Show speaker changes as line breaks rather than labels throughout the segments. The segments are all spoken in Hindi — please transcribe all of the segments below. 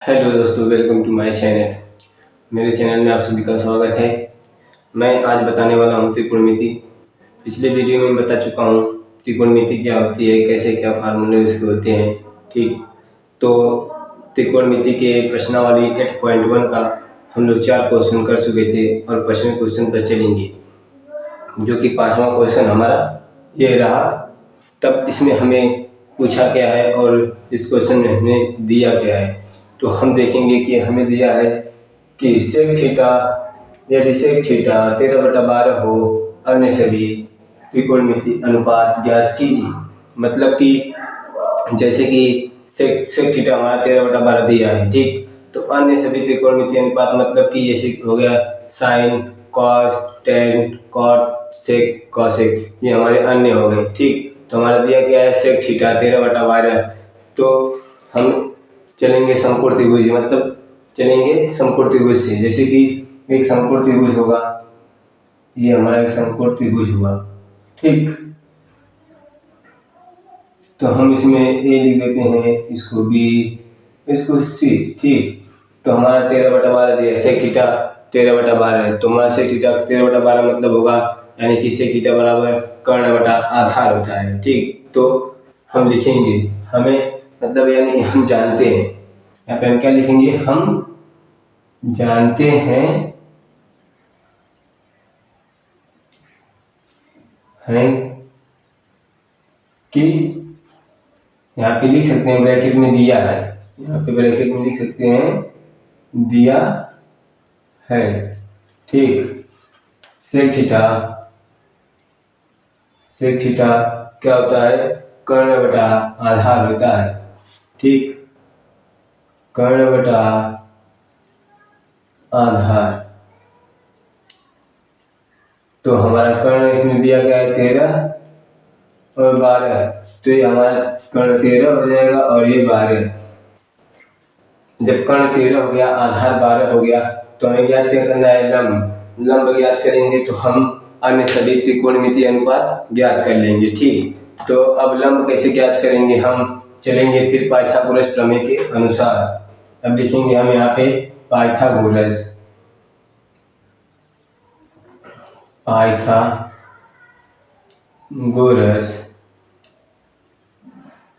हेलो दोस्तों, वेलकम टू माय चैनल। मेरे चैनल में आप सभी का स्वागत है। मैं आज बताने वाला हूँ त्रिकोणमिति। पिछले वीडियो में बता चुका हूँ त्रिकोणमिति क्या होती है, कैसे क्या फार्मूले उसके होते हैं। ठीक, तो त्रिकोणमिति के प्रश्नावली 8.1 का हम लोग 4 क्वेश्चन कर चुके थे और 5वें क्वेश्चन पर चलेंगे, जो कि 5वां क्वेश्चन हमारा ये रहा। तब इसमें हमें पूछा क्या है और इस क्वेश्चन में हमें दिया क्या है। तो हम देखेंगे कि हमें दिया है कि सेक थीटा, यदि सेक थीटा 13/12 हो, अन्य सभी त्रिकोणमिति अनुपात ज्ञात कीजिए। मतलब कि जैसे कि सेक थीटा हमारा 13/12 दिया है, ठीक, तो अन्य सभी त्रिकोणमिति अनुपात मतलब कि जैसे हो गया sign, cos, ten, cot, sec, cosec, ये हमारे अन्य हो गए। ठीक, तो हमारा दिया गया है सेक थीटा 13/12। तो हम चलेंगे समकोण त्रिभुज, मतलब चलेंगे समकोण त्रिभुज से। जैसे कि एक समकोण त्रिभुज होगा, ये हमारा एक समकोण त्रिभुज हुआ, ठीक। तो हम इसमें ए लिख देते हैं, इसको बी, इसको सी, ठीक। तो हमारा 13/12 दिया, सेक थीटा 13/12 है, तो हमारा सेक थीटा 13/12 मतलब होगा, यानी कि सेक थीटा बराबर कर्ण बटा आधार होता है, ठीक। तो हम लिखेंगे, हमें मतलब यानी कि हम जानते हैं, यहाँ पे हम क्या लिखेंगे, हम जानते हैं कि, यहाँ पे लिख सकते हैं ब्रैकेट में दिया है, यहाँ पे ब्रैकेट में लिख सकते हैं दिया है, ठीक। सेक थीटा क्या होता है, कर्ण बटा आधार होता है, ठीक, कर्ण बटा आधार। तो हमारा कर्ण इसमें दिया गया है 13 और 12, तो ये हमारा कर्ण 13 हो जाएगा और ये 12। जब कर्ण 13 हो गया, आधार 12 हो गया, तो हमें ज्ञात क्या करना है, लंब ज्ञात करेंगे। तो हम अन्य सभी त्रिकोणमिति अनुपात ज्ञात कर लेंगे, ठीक। तो अब लंब कैसे ज्ञात करेंगे, हम चलेंगे फिर पाइथागोरस प्रमेय के अनुसार। अब लिखेंगे हम यहाँ पे पाइथागोरस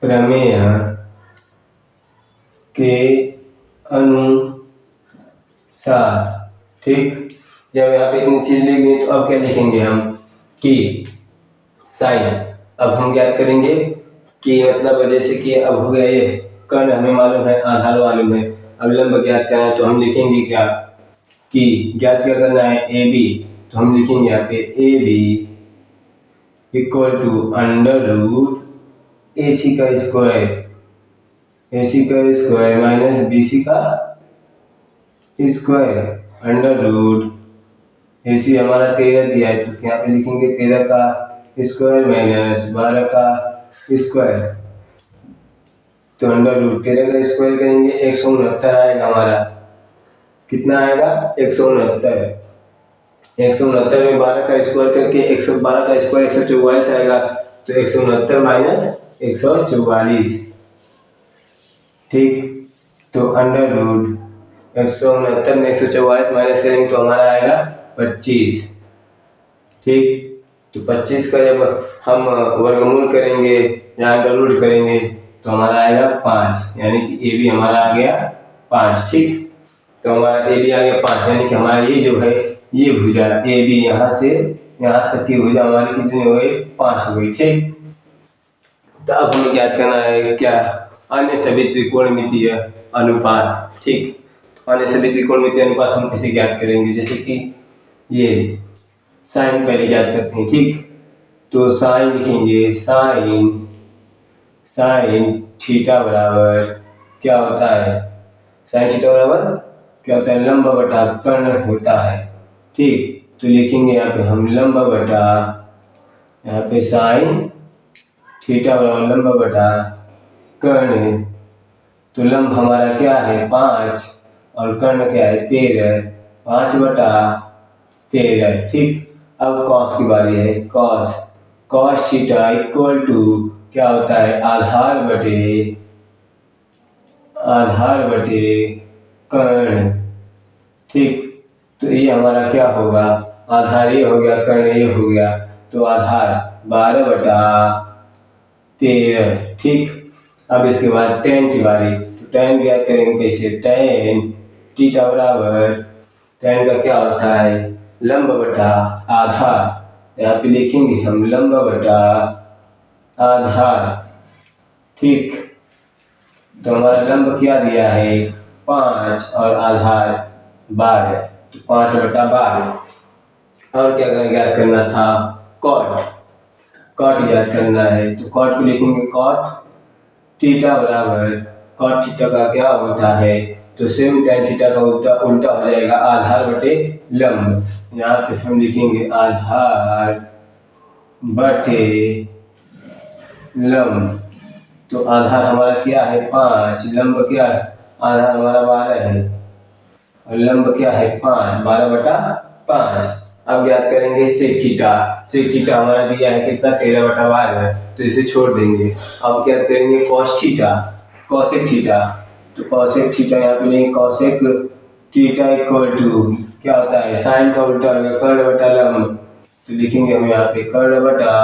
प्रमेय के अनुसार, ठीक। जब यहाँ पे इतनी चीज लिख दी, तो अब क्या लिखेंगे हम कि साइन। अब हम क्या करेंगे कि मतलब जैसे कि अब हो गया ये कर्ण हमें मालूम है, आधार मालूम है, अब लंब ज्ञात करना है। तो हम लिखेंगे क्या कि ज्ञात क्या करना है, ए बी। तो हम लिखेंगे यहाँ पे A B equal to under root A C का स्क्वायर, माइनस बी सी का square, under root A C हमारा 13 दिया है, तो यहाँ पे लिखेंगे 13 का स्क्वायर माइनस 12 का स्क्वायर। तो अंडर रूट 13 का स्क्वायर करेंगे, 169 आएगा हमारा। कितना आएगा, 169। 169 में 12 का स्क्वायर करके 112 का स्क्वायर 144 आएगा। तो 169 माइनस 144, ठीक। तो अंडर रूट 169 में 144 माइनस करेंगे तो हमारा आएगा 25, ठीक। तो 25 का जब हम वर्गमूल करेंगे या अंडर रूट करेंगे तो हमारा आएगा 5, यानी कि ए बी हमारा आ गया 5, ठीक। तो हमारा ए बी आ गया 5, यानी कि हमारा ये जो है ये भुजा ए बी यहाँ से यहाँ तक की भुजा हमारी कितनी हो गई, 5 हो गई, ठीक। तो अब हमें ज्ञात करना है क्या, अन्य सभी त्रिकोणमितीय अनुपात, ठीक। तो अन्य सभी त्रिकोणमितीय अनुपात हम कैसे ज्ञात करेंगे, जैसे कि ये साइन पहले ज्ञात करते हैं, ठीक। तो साइन लिखेंगे, साइन थीटा बराबर क्या होता है, साइन थीटा बराबर क्या होता है, लंब बटा कर्ण होता है, ठीक। तो लिखेंगे यहाँ पे हम लंब बटा, यहाँ पे साइन थीटा बराबर लंब बटा कर्ण। तो लंब हमारा क्या है 5 और कर्ण क्या है 13, 5/13, ठीक। अब कॉस की बारी है, कॉस थीटा इक्वल टू क्या होता है, आधार बटे आधार बटे कर्ण। ठीक, तो ये हमारा क्या होगा, आधार ये हो गया, कर्ण ये हो गया, तो आधार 12/13। ठीक, अब इसके बाद tan की बारी, तो tan ज्ञात करेंगे कैसे, tan थीटा बराबर, tan का क्या होता है, लंब बटा आधार। यहाँ पे लिखेंगे हम लंब बटा आधार। ठीक, तो हमारा लंब क्या दिया है 5 और आधार 12, तो 5/12। और क्या ज्ञात करना था, कॉट, कॉट ज्ञात करना है, तो कॉट को लिखेंगे कॉट थीटा बराबर, कॉट थीटा का क्या होता है, तो सेम tan थीटा का उल्टा हो जाएगा आधार बटे लंब। यहाँ पे हम लिखेंगे आधार बटे लंब, तो आधार हमारा क्या है 5, लंब क्या है, आधार हमारा 12 है और लंब क्या है 5, 12/5। अब ज्ञात करेंगे सेक थीटा, सेक थीटा हमारा दिया है कितना 13/12, तो इसे छोड़ देंगे। अब ज्ञात करेंगे कॉस थीटा, कॉसेक थीटा, तो कॉसेक थीटा यहाँ पे लेंगे कॉसेक थीटा इक्वल टू क्या होता है, साइन का उल्टा होगा कर्ण बटा लंब, तो लिखेंगे हम यहाँ पे कर्ण बटा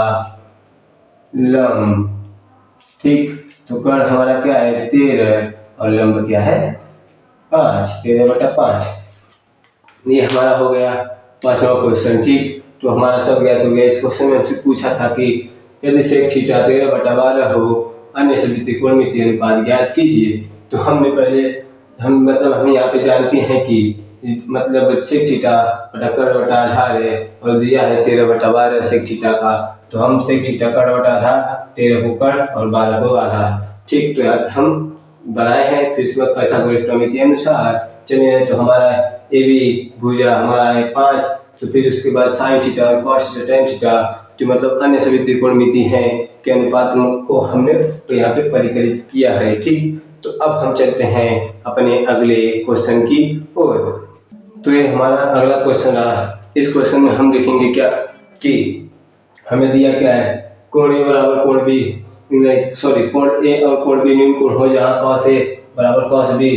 लंब। ठीक, तो कर्ण हमारा क्या है 13 और लंब क्या है 5, 13/5। ये हमारा हो गया 5वां क्वेश्चन। ठीक, तो हमारा सब ज्ञात हो गया। इस क्वेश्चन में हमसे पूछा था कि यदि सेक थीटा 13/12 हो, अन्य सभी त्रिकोणमितीय अनुपात ज्ञात कीजिए। तो हमने पहले हम यहाँ पे जानते हैं कि मतलब सेक थीटा बटा कर्ण बटा आधार है और दिया है 13/12 सेक थीटा का, तो हम सेक थीटा कर्ण बटा आधार, 13 को कर्ण और 12 को आधार। ठीक, तो यार हम बनाए हैं, फिर उसके बाद पाइथागोरस प्रमेय अनुसार चलिए, तो हमारा ए बी भुजा हमारा है 5, तो फिर उसके बाद साइन थीटा और कॉस थीटा tan थीटा जो मतलब अन्य सभी त्रिकोणमिति हैं के अनुपात को हमने यहाँ पे परिकलित किया है। ठीक, तो अब हम चलते हैं अपने अगले क्वेश्चन की ओर। तो ये हमारा अगला क्वेश्चन रहा। इस क्वेश्चन में हम देखेंगे क्या कि हमें दिया क्या है, कोण ए बराबर कोण बी, कोण ए और कोण बी न्यून कोण हो जहाँ cos ए बराबर cos बी,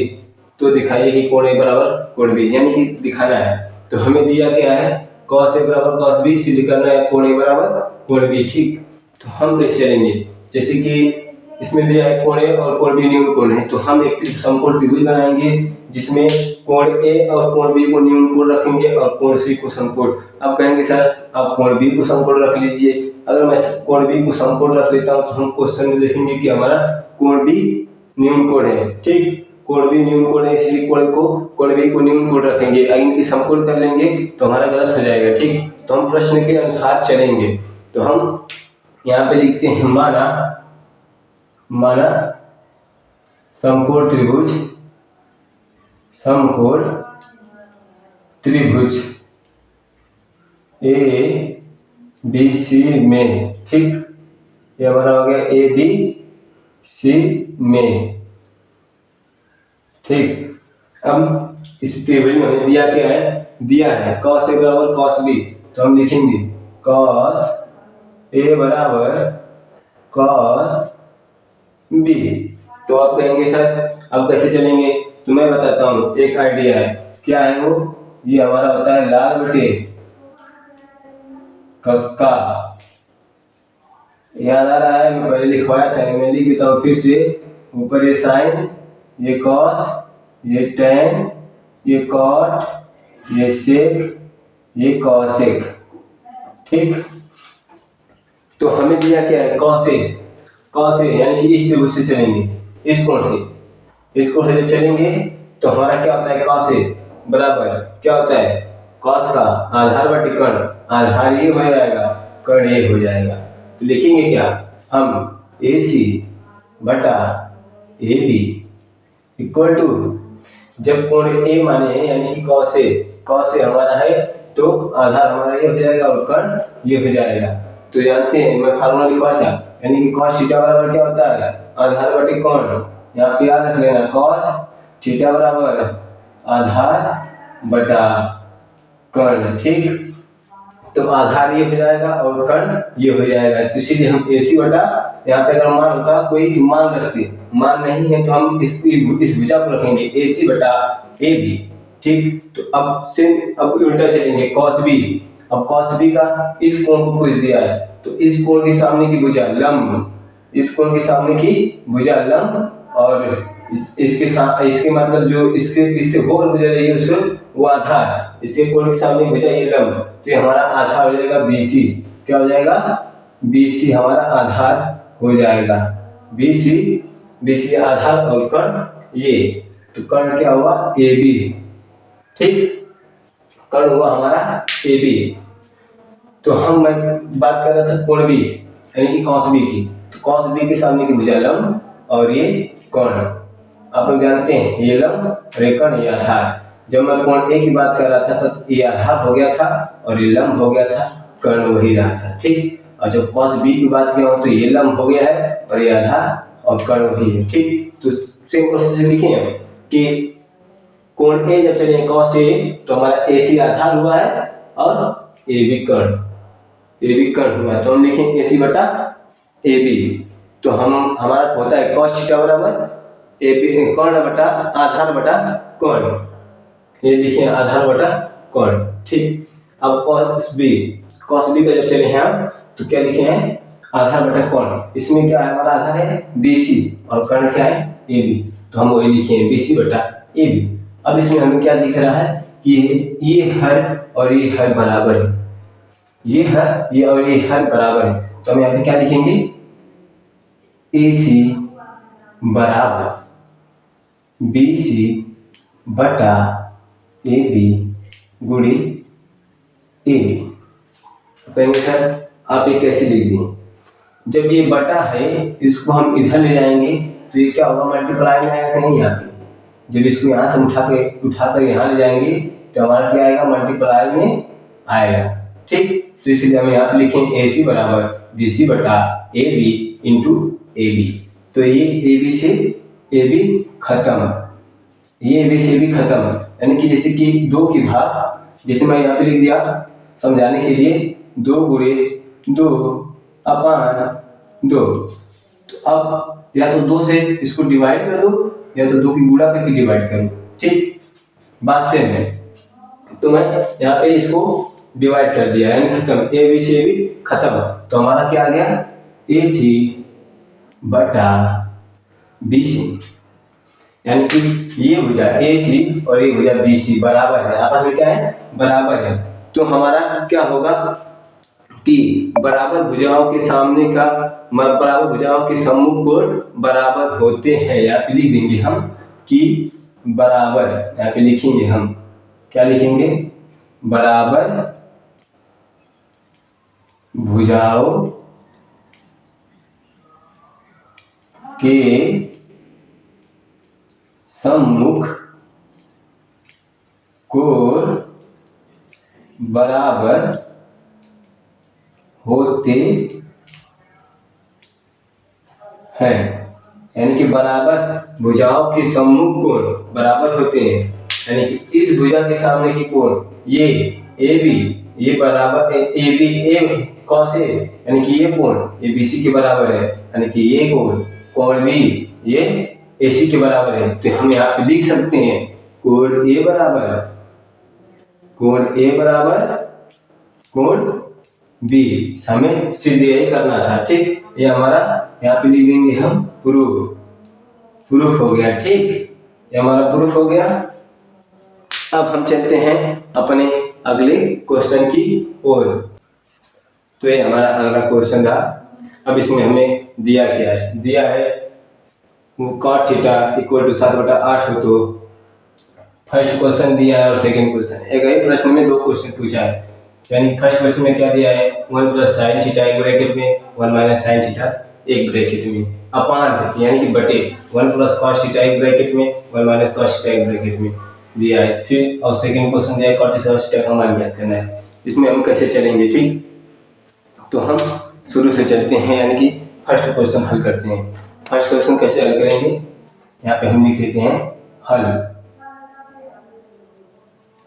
तो दिखाइए कि कोण ए बराबर कोण बी, यानी कि दिखाना है। तो हमें दिया क्या है cos ए बराबर cos बी, सिद्ध करना है कोण ए बराबर कोण बी। ठीक, तो हम कैसे चलेंगे, जैसे कि इसमें दिया है कोण ए और कोण बी न्यून कोण है, तो हम एक समकोण त्रिभुज बनाएंगे जिसमें कोण ए और कोण बी को न्यून कोण रखेंगे और कोण सी को समकोण। अब कहेंगे सर आप कोण बी को समकोण रख लीजिए। अगर मैं कोण बी को समकोण रख लेता हूँ तो हम क्वेश्चन में लिखेंगे कि हमारा कोण बी न्यून कोण है। ठीक, कोण बी न्यून कोण है, इसलिए कोण बी को न्यून कोण रखेंगे, इनकी समकोण कर लेंगे तो हमारा गलत हो जाएगा। ठीक, तो हम प्रश्न के अनुसार चलेंगे। तो हम यहाँ पे लिखते हैं माना समकोण त्रिभुज ए बी सी में। ठीक, ये हमारा हो गया ए बी सी में। ठीक, अब इस त्रिभुज में हमें दिया क्या है, दिया है cos ए बराबर cos बी, तो हम लिखेंगे cos ए बराबर cos बी। तो आप कहेंगे सर अब कैसे चलेंगे, तो मैं बताता हूँ, एक आइडिया है। क्या है वो, ये हमारा होता है लाल बटे कक्का, याद आ रहा है, मैं पहले लिखवाया था, मैं लिख देता हूँ फिर से। ऊपर ये साइन, ये कॉस, ये टेन, ये कॉट, ये सेक, ये कॉसेक। ठीक, तो हमें दिया क्या है कॉस ए, यानी कि इस त्रिभुज से चलेंगे, इस कोण से जब चलेंगे तो हमारा क्या होता है कॉस ए बराबर क्या होता है कॉस का आधार बटे कर्ण, आधार ये हो जाएगा कर्ण ये हो जाएगा। तो लिखेंगे क्या हम ए सी बटा ए बी इक्वल टू, जब कोण ए माने यानी कि कॉस ए हमारा है तो आधार हमारा ये हो जाएगा और कर्ण ये हो जाएगा। तो जानते हैं मैं फार्मूला लिखवा था, यानी कि cos थीटा बराबर क्या होता है आधार बटे कोण, यहाँ पे याद रख लेना cos थीटा बराबर आधार बटा कर्ण। ठीक, तो आधार ये हो जाएगा और कर्ण ये हो जाएगा, तो इसीलिए हम AC बटा, यहाँ पे अगर मान होता कोई मान रखते मान नहीं है तो हम इस भुजा को रखेंगे AC बटा AB। ठीक, तो अब उल्टा चलेंगे cos B। अब cos B का इस कोण को पूछ दिया है, तो इस कोण के सामने की भुजा लंब, इस कोण के सामने की भुजा लंब, और इसके मतलब जो इससे होकर गुजर रही है उसको वो आधार, इसके कोण के सामने भुजा ये लंब, तो ये हमारा आधार हो जाएगा BC। क्या हो जाएगा? BC हमारा आधार हो जाएगा। BC आधार और कर्ण ये, तो कर्ण क्या हुआ? AB। ठीक, कर्ण हुआ हमारा AB। तो मैं बात कर रहा था कोण B यानी कि cos B की, तो cos B के सामने की भुजा लंब और ये कर्ण। आप लोग जानते हैं ये लंब और ये कर्ण, ये आधार। जब मैं कोण A की बात कर रहा था तब ये आधार हो गया था और ये लंब हो गया था, कर्ण वही रहा था। ठीक, और जब cos B की बात किया हूं तो ये लंब हो गया है और ये आधार और कर्ण वही है। ठीक, तो सेम प्रोसेस से लिखे हैं कि कोण A जब चले cos A तो हमारा AC आधार हुआ है और AB कर्ण हुआ है, तो हम लिखेंगे AC बटा AB। तो हमारा होता है cos थीटा बराबर AB कर्ण बटा आधार बटा कर्ण, ये लिखे आधार बटा कर्ण। ठीक, अब cos B का जब चले हैं हम तो क्या लिखे हैं? आधार बटा कर्ण। इसमें क्या है? हमारा आधार है BC और कर्ण क्या है? AB, तो हम वही लिखे हैं BC बटा AB। अब इसमें हमें क्या दिख रहा है कि ये हर और ये हर बराबर है, ये हर ये और ये हर बराबर है, तो हम यहाँ पे क्या लिखेंगे? AC बराबर BC बटा AB गुणी AB। कहेंगे सर आप ये कैसे लिख दिए? जब ये बटा है इसको हम इधर ले जाएंगे तो ये क्या होगा? मल्टीप्लाई में आएगा कहीं यहाँ पे। जब इसको यहाँ से उठाकर यहाँ ले जाएंगे तो हमारा क्या आएगा? मल्टीप्लाई में आएगा। ठीक, तो इसलिए हम यहाँ पे लिखें AC बराबर BC बटा AB इंटू AB। तो ये AB से AB खत्म, ये AB से AB खत्म, यानी कि जैसे कि 2 की भाग, जैसे मैं यहाँ पे लिख दिया समझाने के लिए 2 गुणे 2 अपान 2। तो अब या तो 2 से इसको डिवाइड कर दो या तो 2 की गुणा करके डिवाइड करो। ठीक, बात सेम है, तो मैं यहाँ पे इसको डिवाइड कर दिया यानी खत्म, AB से AB खत्म। तो हमारा क्या आ गया? AC बटा BC, यानी कि ये भुजा AC और ये भुजा BC बराबर है, आपस में क्या है? बराबर है। तो हमारा क्या होगा कि बराबर भुजाओं के सामने का बराबर भुजाओं के सम्मुख कोण बराबर होते हैं। यहाँ पे लिख देंगे हम कि बराबर, यहाँ पे लिखेंगे हम क्या लिखेंगे? बराबर भुजाओं के सम्मुख कोण बराबर होते हैं, यानी कि बराबर भुजाओं के सम्मुख कोण बराबर होते हैं, यानी कि इस भुजा के सामने की कोण ये AB, ये बराबर AB cos A, यानी कि ये कोण ये BC के बराबर है, यानी कि ये कोण B ये AC के बराबर है। तो हम यहाँ पे लिख सकते हैं कोण A बराबर कोण B। हमें सिद्ध यही करना था। ठीक, ये हमारा यहाँ पे लिख देंगे हम प्रूफ हो गया। ठीक, ये हमारा प्रूफ हो गया। अब हम चलते हैं अपने अगले क्वेश्चन की ओर। तो ये हमारा अगला क्वेश्चन था। अब इसमें हमें दिया क्या है? दिया है cot थीटा इक्वल टू 7/8 हो। तो फर्स्ट क्वेश्चन दिया है और सेकंड क्वेश्चन, एक ही प्रश्न में 2 क्वेश्चन पूछा है। यानी फर्स्ट क्वेश्चन में क्या दिया है? 1 प्लस साइन थीटा एक ब्रैकेट में, 1 माइनस साइन थीटा एक ब्रैकेट में, अपान यानी कि बटे 1 प्लस कॉस थीटा एक ब्रैकेट में, 1 माइनस कॉस थीटा एक ब्रैकेट में दिया है। फिर और सेकंड क्वेश्चन दिया है कॉट कॉस थीटा का मान ज्ञात करना है। इसमें हम कैसे चलेंगे? ठीक, तो हम शुरू से चलते हैं, यानी कि फर्स्ट क्वेश्चन हल करते हैं। फर्स्ट क्वेश्चन कैसे हल करेंगे? यहाँ पे हम लिख लेते हैं हल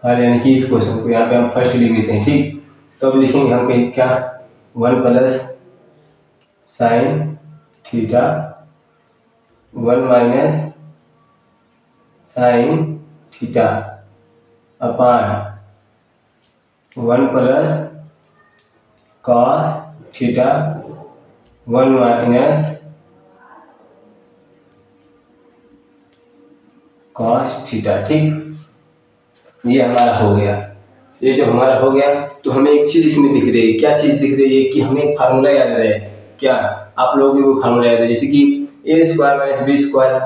यानी कि इस क्वेश्चन को यहाँ पे हम फर्स्ट लिख लेते हैं। ठीक, तो अब लिखेंगे हम कहीं क्या? 1 plus sine theta 1 minus sine theta upon 1 plus cos theta 1 minus cos theta. ठीक, ये हमारा हो गया। ये जब हमारा हो गया तो हमें एक चीज इसमें दिख रही है। क्या चीज दिख रही है कि हमें एक फार्मूला याद रहे। क्या आप लोगों को वो फार्मूला याद है, जैसे कि A square minus B square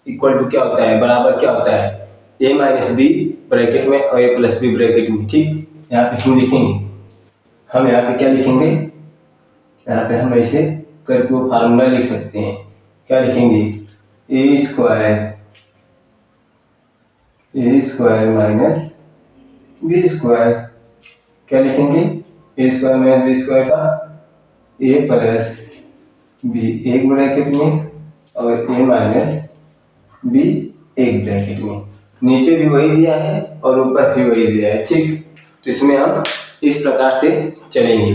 equal to क्या होता है, बराबर क्या होता है, ए माइनस बी ब्रैकेट में और ए प्लस बी ब्रैकेट में। ठीक, यहाँ पे हम लिखेंगे, हम यहाँ पे क्या लिखेंगे, यहाँ पे हम ऐसे करके वो फार्मूला लिख सकते हैं। क्या लिखेंगे, ए स्क्वायर माइनस बी स्क्वायर। क्या लिखेंगे, ए स्क्वायर माइनस बी स्क्वायर का ए प्लस बी एक ब्रैकेट में और ए माइनस बी एक ब्रैकेट में। नीचे भी वही दिया है और ऊपर भी वही दिया है। ठीक, तो इसमें हम इस प्रकार से चलेंगे।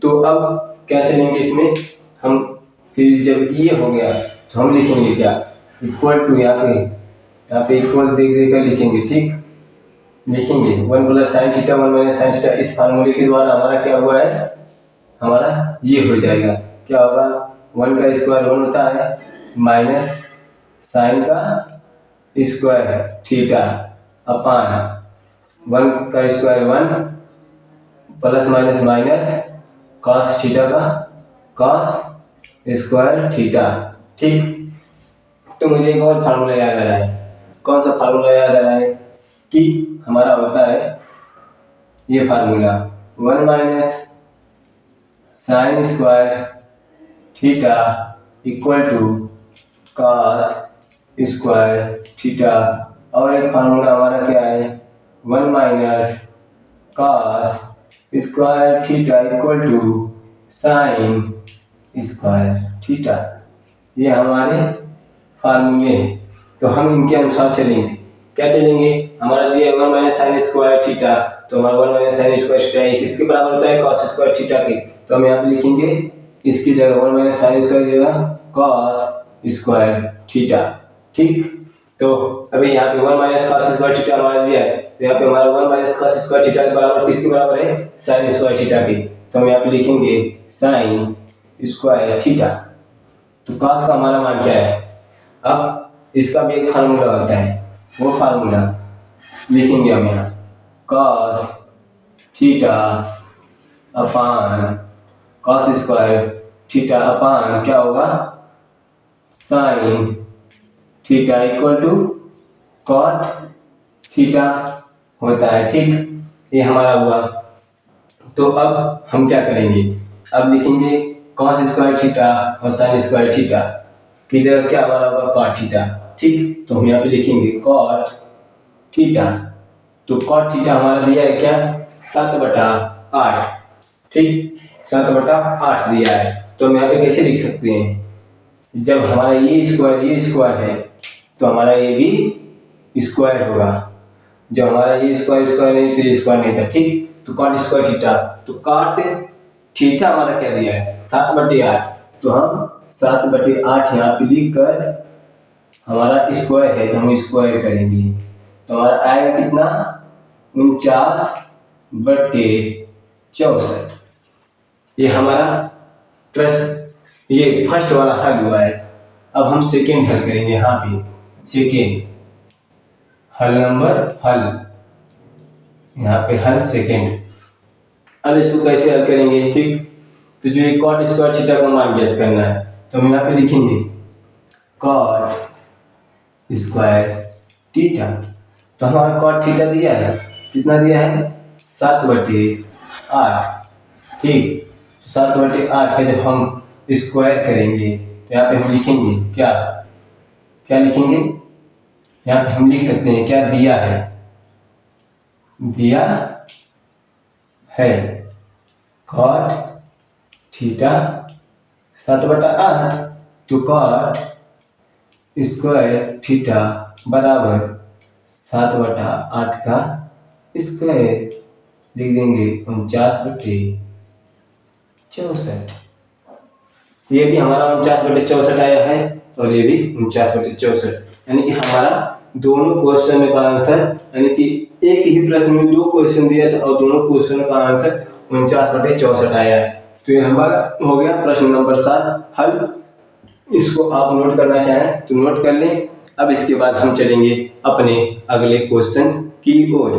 तो अब क्या चलेंगे इसमें हम, फिर जब ये हो गया तो हम लिखेंगे क्या, इक्वल टू, यहाँ पे इक्वल देख कर लिखेंगे। ठीक, लिखेंगे 1 plus sine theta 1 minus sine theta. इस फार्मूले के द्वारा हमारा क्या हुआ है, हमारा ये हो जाएगा। क्या होगा, 1 का स्क्वायर 1 होता है माइनस साइन का स्क्वायर थीटा अपान 1 का square 1 plus minus minus cos theta का कॉस स्क्वायर थीटा। ठीक, तो मुझे एक और फार्मूला याद आ रहा है। कौन सा फार्मूला याद आ रहा है कि हमारा होता है ये formula 1 minus sine square theta equal to cos square theta. और एक फार्मूला हमारा क्या है, 1 minus cos square theta equal to sine square theta. ये हमारे फार्मूले हैं, तो हम इनके अनुसार चलेंगे। क्या चलेंगे, हमारा दिया 1 माइनस साइन स्क्वायर थीटा, तो हमारा 1 माइनस साइन स्क्वायर थीटा किसके बराबर होता है, कॉस स्क्वायर थीटा के। तो हम यहाँ पे लिखेंगे इसकी जगह 1 माइनस साइन स्क्वायर की जगह कॉस स्क्वायर थीटा। ठीक, तो अभी यहाँ पे 1 माइनस कॉस स्क्वायर थीटा हमारा दिया है, तो यहाँ पे हमारा 1 माइनस कॉस स्क्वायर थीटा के बराबर किसके बराबर है, साइन स्क्वायर थीटा के। तो हम यहाँ पे लिखेंगे साइन स्क्वायर थीटा। तो कॉस का हमारा मान क्या है, अब इसका भी एक फार्मूला होता है, वो फार्मूला लिखेंगे हम यहाँ, cos theta upon cos square theta upon क्या होगा, sine theta equal to cot theta होता है। ठीक, ये हमारा हुआ। तो अब हम क्या करेंगे, अब लिखेंगे कॉस स्क्वायर थीटा और साइन स्क्वायर थीटा की जगह क्या हमारा होगा, कॉट थीटा। ठीक, तो हम यहाँ पे लिखेंगे कॉट थीटा। तो कॉट थीटा हमारा दिया है क्या, 7/8। ठीक, 7/8 दिया है। तो हम यहाँ पे कैसे लिख सकते हैं, जब हमारा ये स्क्वायर है तो हमारा ये भी स्क्वायर होगा। जब हमारा ये स्क्वायर नहीं तो ये स्क्वायर नहीं था। ठीक, तो कॉट स्क्वायर थीटा, तो कॉट थीटा हमारा क्या दिया है, 7/8। तो हम 7/8 यहाँ पे लिख कर, हमारा स्क्वायर है तो हम स्क्वायर करेंगे, तो हमारा आएगा कितना, 49/64। ये हमारा ये फर्स्ट वाला हल हुआ है। अब हम सेकेंड हल करेंगे। यहाँ पे सेकेंड हल यहाँ पे हल सेकेंड। अब इसको कैसे हल करेंगे, ठीक, तो जो ये कॉट स्क्वायर थीटा का मान ज्ञात करना है, तो हम यहाँ पे लिखेंगे कॉट स्क्वायर थीटा। तो हमारा कॉट थीटा दिया है, कितना दिया है, 7/8। ठीक, तो 7/8 का जब हम स्क्वायर करेंगे तो यहाँ पे हम लिखेंगे क्या लिखेंगे, यहाँ पे हम लिख सकते हैं क्या दिया है कॉट थीटा 7/8। तो कॉट स्क्वायर थीटा बराबर 7/8 का स्क्वायर लिख देंगे, 49/64। ये भी हमारा 49/64 आया है और ये भी 49/64, यानी कि हमारा दोनों क्वेश्चन का आंसर, यानी कि एक ही प्रश्न में 2 क्वेश्चन दिया था और दोनों क्वेश्चन का आंसर 49/64 आया है। तो ये हमारा हो गया प्रश्न नंबर 7 हल। इसको आप नोट करना चाहें तो नोट कर लें। अब इसके बाद हम चलेंगे अपने अगले क्वेश्चन की ओर।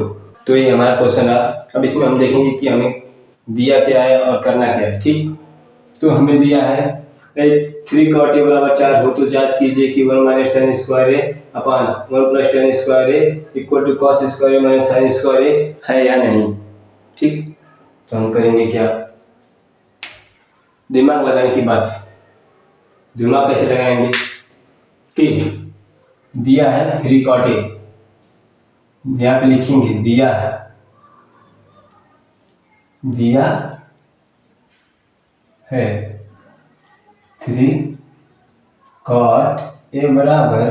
तो ये हमारा क्वेश्चन है। अब इसमें हम देखेंगे कि हमें दिया क्या है और करना क्या है। ठीक, तो हमें दिया है 3 cot a बराबर 4 हो तो जांच कीजिए कि 1 minus tan square A upon 1 plus tan square A equal to cos square A minus sin square A है या नहीं। ठीक, तो हम करेंगे क्या, दिमाग लगाने की बात है। दिमाग कैसे लगाएंगे कि दिया है 3 cot a, यहाँ पे लिखेंगे दिया है, दिया है 3 cot a बराबर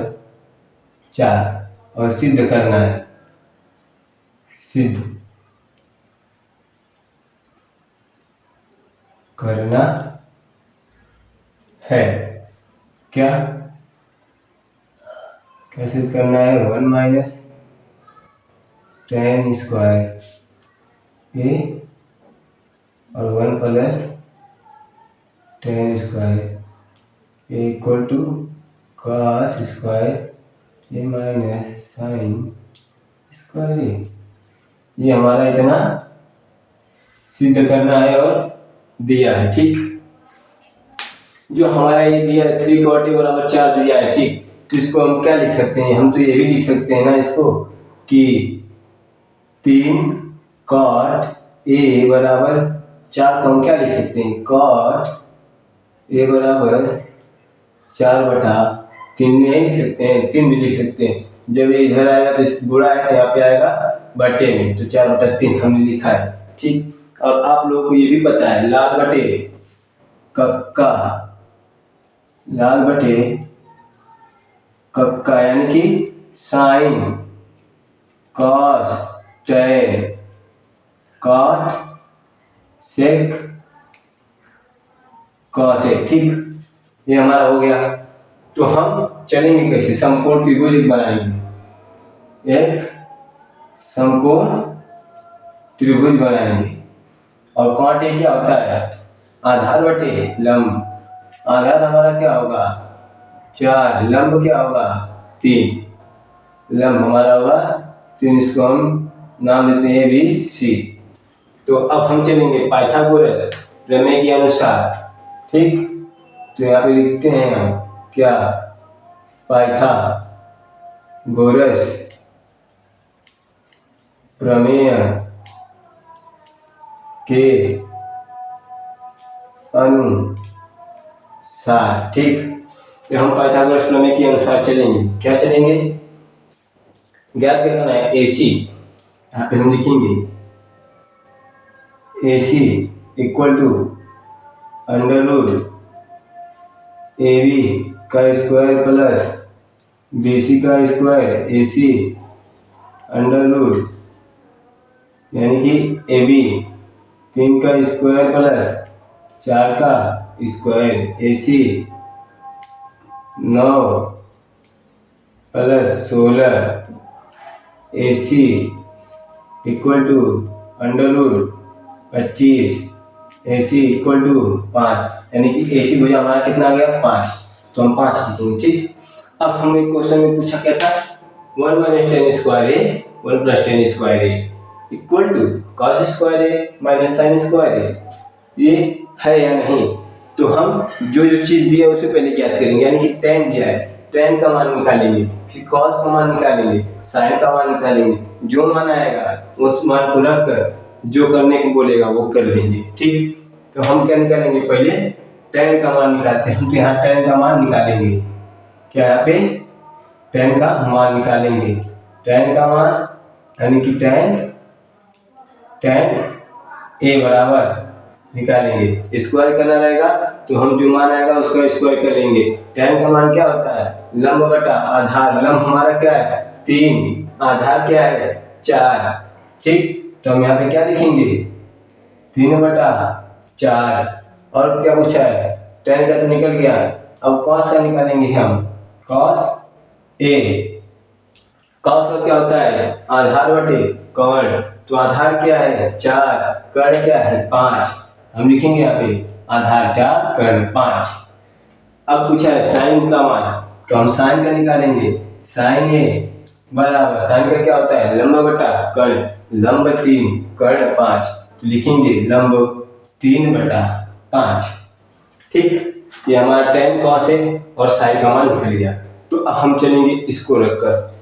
4 और सिद्ध करना है, सिद्ध करना है। क्या कैसे करना है, 1 माइनस tan स्क्वायर ए और 1 plus tan square A equal to cos square A minus sin square A. ये हमारा इतना सिद्ध करना है और दिया है। ठीक, जो हमारा ये दिया है 3 cot a बराबर 4 दिया है। ठीक, तो इसको हम क्या लिख सकते हैं, हम तो ये भी लिख सकते हैं ना इसको कि 3 cot a बराबर 4 को हम क्या लिख सकते हैं, cot a बराबर 4/3 नहीं लिख सकते हैं, 3 भी लिख सकते हैं। जब ये इधर आएगा तो इस बुरा है तो यहाँ पे आएगा बटे में, तो 4/3 हमने लिखा है। ठीक, और आप लोगों को ये भी पता है लाल बटे कक्का, लाल बटे कक्का यानी कि sine cos tan cot sec cosec. ठीक, ये हमारा हो गया। तो हम चलेंगे कैसे, समकोण त्रिभुज एक बनाएंगे, एक समकोण त्रिभुज बनाएंगे। और cot a क्या होता है, आधार बटे लंब। आधार हमारा क्या होगा 4, लंब क्या होगा 3, लंब हमारा होगा 3, इसको हम नाम देते हैं ABC। तो अब हम चलेंगे पाइथागोरस प्रमेय के अनुसार। ठीक, तो यहाँ पे लिखते हैं हम क्या, पाइथागोरस प्रमेय के अनुसार। ठीक, तो हम पाइथागोरस प्रमेय के अनुसार चलेंगे। क्या चलेंगे, ज्ञात करना है AC। यहाँ पे हम लिखेंगे AC equal to under root AB का स्क्वायर प्लस BC का स्क्वायर AC अंडर रूट, यानी कि AB 3 का स्क्वायर प्लस 4 का square AC 9 plus 16 AC equal to under root 25 AC equal to 5, यानी कि AC भुजा हमारा कितना आ गया 5, तो हम 5 लिखेंगे। ठीक, अब हमें क्वेश्चन में पूछा क्या था, 1 minus tan square A 1 plus tan square A equal to cos square A minus sin square A, ये है या नहीं। तो हम जो जो चीज़ दी है उसे पहले ज्ञात करेंगे, यानी कि tan दिया है, tan का मान निकालेंगे, फिर cos का मान निकालेंगे, sin का मान निकालेंगे, जो मान आएगा उस मान को रखकर जो करने को बोलेगा वो कर लेंगे। ठीक, तो हम क्या निकालेंगे, पहले tan का मान निकालते हैं। हम तो यहाँ tan का मान निकालेंगे, क्या यहाँ पे tan का मान निकालेंगे, tan का मान यानी कि tan a बराबर निकालेंगे, स्क्वायर करना रहेगा तो हम जो मान आएगा उसका स्क्वायर कर लेंगे। tan का मान क्या होता है, लंब बटा आधार, लंब हमारा क्या है 3, आधार क्या है 4। ठीक, तो हम यहाँ पे क्या लिखेंगे 3/4। और क्या पूछा है tan का तो निकल गया, अब cos का निकालेंगे हम। cos a, cos का क्या होता है आधार बटे कर्ण, तो आधार क्या है 4, कर्ण क्या है 5, हम लिखेंगे यहाँ पे आधार 4 कर्ण 5। अब पूछा है साइन का मान, तो हम साइन का निकालेंगे। साइन ए बराबर, साइन का क्या होता है लंब बटा कर्ण, लंब 3 कर्ण 5, तो लिखेंगे लंब 3 बटा 5। ठीक, ये हमारा tan cos है और साइन का मान निकल गया। तो अब हम चलेंगे इसको रखकर,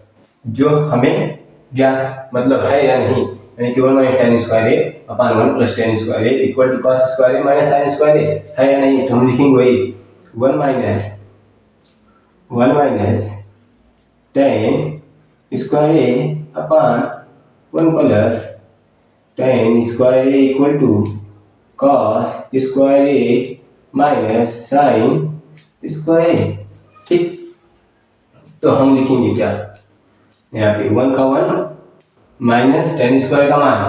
जो हमें ज्ञात मतलब है या नहीं, यानी कि 1 minus tan square A upon 1 plus tan square A equal to cos square A minus sin square A है या नहीं, तो हम लिखेंगे वही 1 minus tan square A upon 1 plus tan square A equal to cos square A minus sin square A. ठीक, तो हम लिखेंगे क्या यहाँ पे 1 का 1 माइनस tan स्क्वायर का मान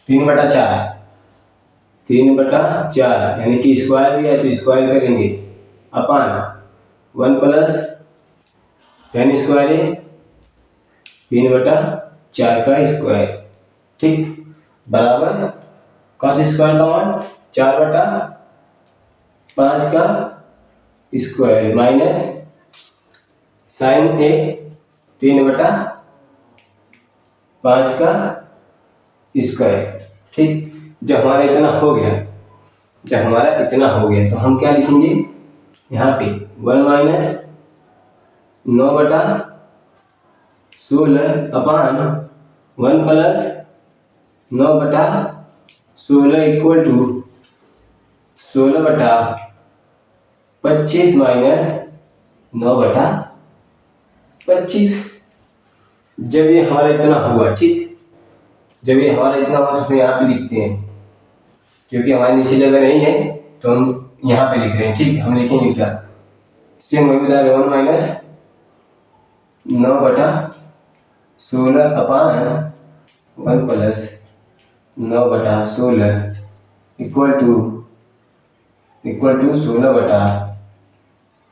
3 बटा 4 यानी कि स्क्वायर दिया तो स्क्वायर करेंगे अपॉन 1 प्लस tan स्क्वायर है 3 बटा 4 का स्क्वायर। ठीक, बराबर cos स्क्वायर का मान 4 बटा 5 का स्क्वायर माइनस साइन ए 3 बटा 5 का स्क्वायर। ठीक, जब हमारा इतना हो गया तो हम क्या लिखेंगे यहाँ पे 1 माइनस 9 बटा 16 अपॉन 1 प्लस 9 बटा 16 इक्वल टू 16 बटा 25 माइनस 9 बटा 25। जब ये हमारा इतना हुआ, ठीक, जब ये हमारा इतना हुआ तो हम यहाँ पे लिखते हैं, क्योंकि हमारी नीचे जगह नहीं है तो हम यहाँ पे लिख रहे हैं। ठीक, हम लिखेंगे क्या सेम वही बता रहे 1 माइनस 9 बटा 16 अपॉन 1 प्लस 9 बटा 16 इक्वल टू 16 बटा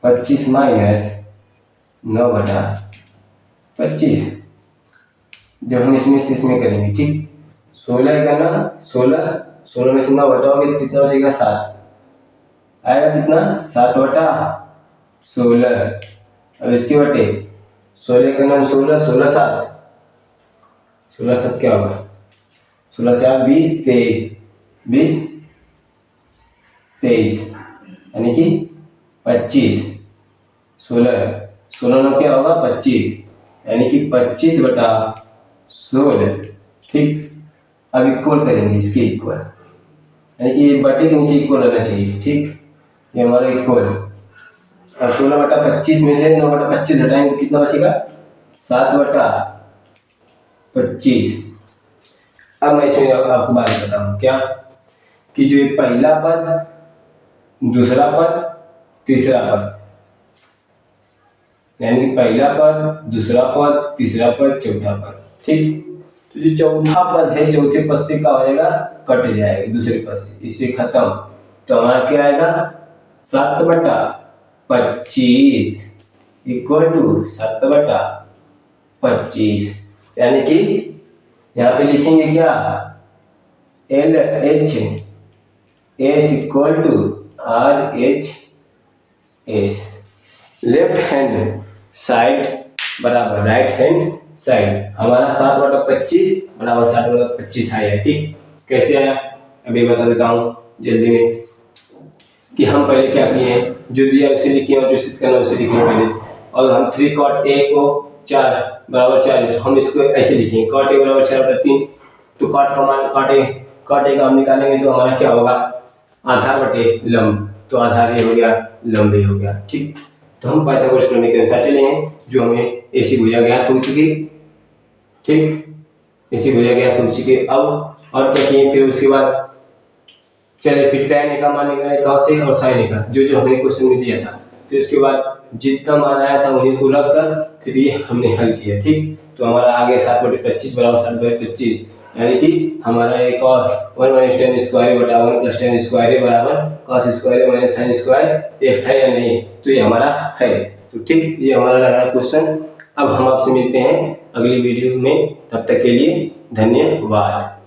25 माइनस 9 बटा 25। जब हम इसमें से इसमें करेंगे, ठीक, 16 का ना 16 में से 9 घटाओगे तो कितना बचेगा 7 आएगा, कितना 7 बटा 16। अब इसके बटे 16 का ना 16 7 क्या होगा 16 4 20 23 यानी कि 25। 16 9 क्या होगा 25 यानी कि 25 बटा 16। ठीक, अब इक्वल करेंगे इसके इक्वल, यानी कि ये बटे के नीचे इक्वल रहना चाहिए। ठीक, ये हमारा इक्वल। अब 16 बटा 25 में से 9 बटा 25 घटाएंगे कितना बचेगा 7 बटा 25। अब मैं इसमें आपको बात बताऊँ क्या कि जो पहला पद, दूसरा पद, तीसरा पद, यानी कि पहला पद, दूसरा पद, तीसरा पद, चौथा पद। ठीक, तो जो चौथा पद है चौथे पद से क्या हो जाएगा कट जाएगा दूसरे पद से, इससे खत्म। तो हमारा क्या आएगा 7 बटा 25 इक्वल टू 7 बटा 25, यानी कि यहाँ पे लिखेंगे क्या LH S equal to RHS। Left hand side बराबर राइट हैंड साइड, हमारा 7 बटा 25 बराबर 7 बटा 25 आया। ठीक, कैसे आया अभी बता देता हूँ जल्दी में कि हम पहले क्या किए, जो दिया उसे लिखिए और जो सिद्ध करना उसे लिखिए पहले। और हम 3 cot A को 4 बराबर 4 है तो हम इसको ऐसे लिखेंगे cot A बराबर 4 बटा 3। तो cot का मान cot A का हम निकालेंगे तो हमारा क्या होगा आधार बटे लंब, तो आधार ये हो गया लंब ये हो गया। ठीक, तो हम पाइथागोरस प्रमेय के अनुसार चले हैं, जो हमें ऐसी भुजा ज्ञात हो चुकी। ठीक, ऐसी भुजा ज्ञात हो चुकी। अब और क्या किए फिर उसके बाद चले फिर tan A का मान निकाले cos A और sin A का, जो हमने क्वेश्चन में दिया था। फिर उसके बाद जितना मान आया था उन्हीं को रख कर फिर ये हमने हल किया। ठीक, तो हमारा आ गया 7 बटे 25 बराबर 7 बटे 25। यानी कि हमारा एक और 1 माइनस टेन स्क्वायर बटा 1 प्लस टेन स्क्वायर बराबर cos square minus sine square, ये है या नहीं? तो ये हमारा है। तो ठीक, ये हमारा लगा क्वेश्चन। अब हम आपसे मिलते हैं अगली वीडियो में, तब तक के लिए धन्यवाद।